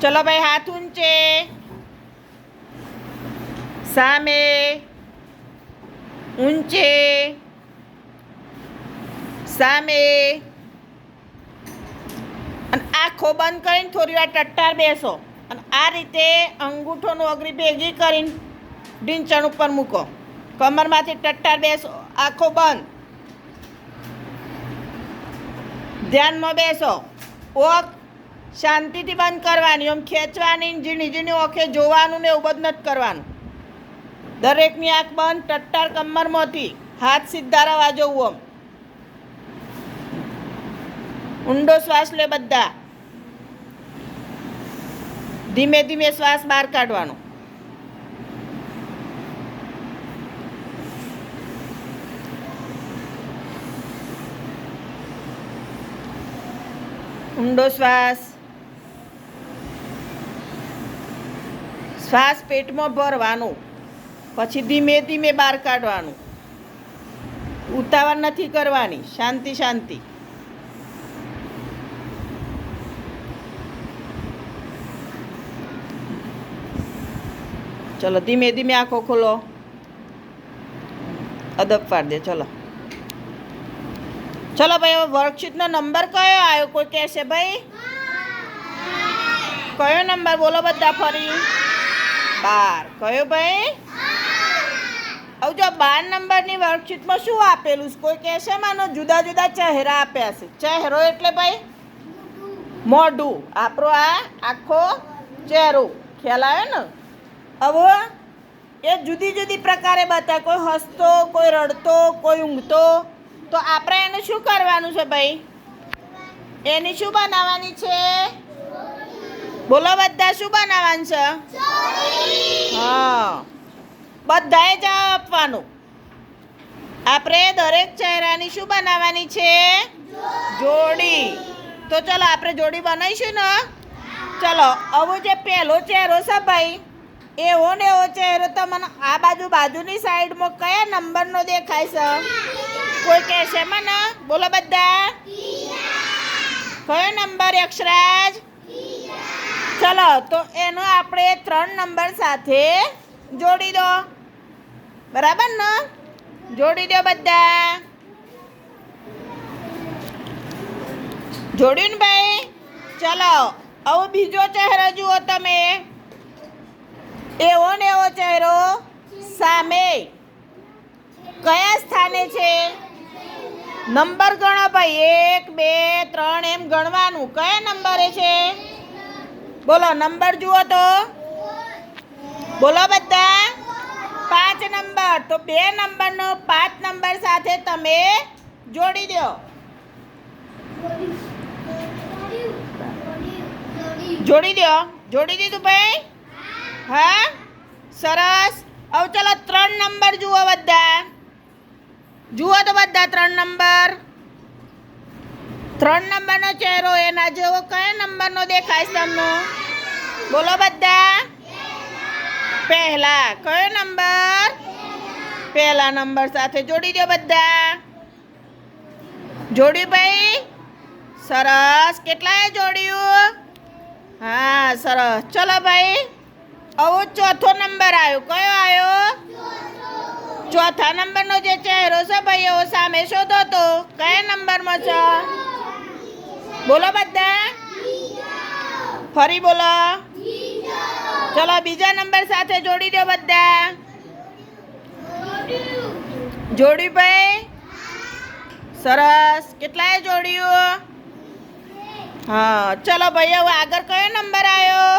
ચલો ભાઈ, હાથ ઊંચે, સામે, ઊંચે, સામે. અને આંખો બંધ કરીને થોડી વાર ટટ્ટાર બેસો અને આ રીતે અંગૂઠોનું અગરી ભેગી કરીને ઢીંચણ ઉપર મૂકો. કમરમાંથી ટટ્ટાર બેસો, આંખો બંધ, ધ્યાનમાં બેસો. ઓખ શાંતિથી બંધ કરવાની, આમ ખેંચવાની, ઝીણી ઝીણી ઓખે જોવાનું ને એવું બધું નથી કરવાનું. દરેકની આંખ બંધ, ટટ્ટાર કમરમાંથી, હાથ સીધા રવા જવું. આમ ઊંડો શ્વાસ લે બધા. ધીમે ધીમે શ્વાસ બહાર કાઢવાનો. ઊંડો શ્વાસ. શ્વાસ પેટમાં ભરવાનો, પછી ધીમે ધીમે બહાર કાઢવાનું. ઉતાવળ નથી કરવાની, શાંતિ શાંતિ. ચલો ધીમે ધીમે આંખો ખોલો, અદબ પાડ દે. ચલો ચલો ભાઈ, હવે વર્કશીટનો નંબર કયો આવ્યો કોઈ કહેશે ભાઈ? કયો નંબર બોલો બધા ફરી? 12. કયો ભાઈ? હવે જો 12 નંબરની વર્કશીટમાં શું આપેલું છે કોઈ કહેશે? માનો જુદા જુદા ચહેરા આપ્યા છે. ચહેરો એટલે ભાઈ મોઢું, આપણો આ આખો ચહેરો, ખ્યાલ આવ્યો ને? હવે એ જુદી જુદી પ્રકારે બતાવે. કોઈ હસતો, કોઈ રડતો, કોઈ ઊંઘતો. તો આપણે એને શું કરવાનું છે ભાઈ? એની શું બનાવવાની છે? બોલો બધા, શું બનાવવાનું છે? હા, બધાએ જવાબ આપવાનું. આપણે દરેક ચહેરાની શું બનાવવાની છે? જોડી. તો ચલો આપણે જોડી બનાવીશું ને. ચલો હવે જે પહેલો ચહેરો છે ભાઈ, એવો ને એવો ચહેરો તમને આ બાજુ બાજુની સાઈડમાં કયા નંબરનો દેખાય છે કોઈ કહેશે મને? બોલો બધા. કયો નંબર યક્ષરાજ? ચલો તો એનો આપણે 3 નંબર સાથે જોડી દો. બરાબર ને? જોડી દો બધા. જોડ્યું ને ભાઈ? ચલો હવે બીજો ચહેરો જુઓ તમે. એવો ને એવો ચહેરો સામે કયા સ્થાને છે? નંબર ગણો ભાઈ, 1 2 3 એમ ગણવાનું. કયા નંબરે છે? બોલો નંબર જુઓ તો. બોલો બધા. 5 નંબર. તો 2 નંબરનો 5 નંબર સાથે તમે જોડી દો. જોડી દો. જોડી દીધું ભાઈ? હા, સરસ. હવે ચલો 3 નંબર જુઓ બધા. જુઓ તો બધા 3 નંબર. 3 નંબરનો ચહેરો એના જેવો કયા નંબરનો દેખાય તમને? બોલો બધા. પહેલા. કયો નંબર? પહેલા નંબર સાથે જોડી દો બધા. જોડ્યું ભાઈ? સરસ. કેટલાએ જોડ્યું? હા, સરસ. ચલો ભાઈ, હવે ચોથો નંબર આવ્યો. કયો આવ્યો? ચોથા નંબરનો જે ચહેરો છે ભાઈ, એવો સામે શોધો તો કયા નંબરમાં છે? બોલો બધા. ફરી બોલો. ચલો બીજા નંબર સાથે જોડી દો બધા. જોડ્યું ભાઈ? સરસ. કેટલાએ જોડ્યું? હા, ચલો ભાઈ, હવે આગળ કયો નંબર આવ્યો?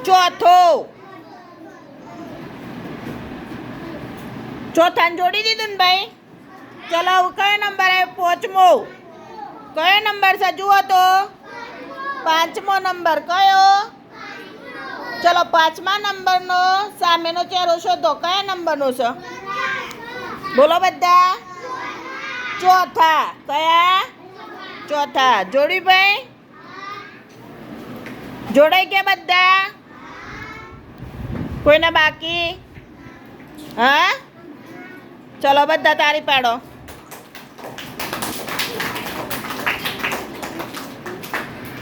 ચોથો. ચોથાને જોડી દીધું ને ભાઈ? ચલો હવે કયો નંબર આવ્યો? 5મો. કયો નંબર છે જુઓ તો? 5મો નંબર. કયો? ચલો 5મા નંબરનો સામેનો ચહેરો શોધો. કયા નંબરનો છે? બોલો બધા. ચોથા. કયા? ચોથા. જોડી ભાઈ? જોડાઈ ગયા બધા? કોઈને બાકી? હા, ચલો બધા તાળી પાડો.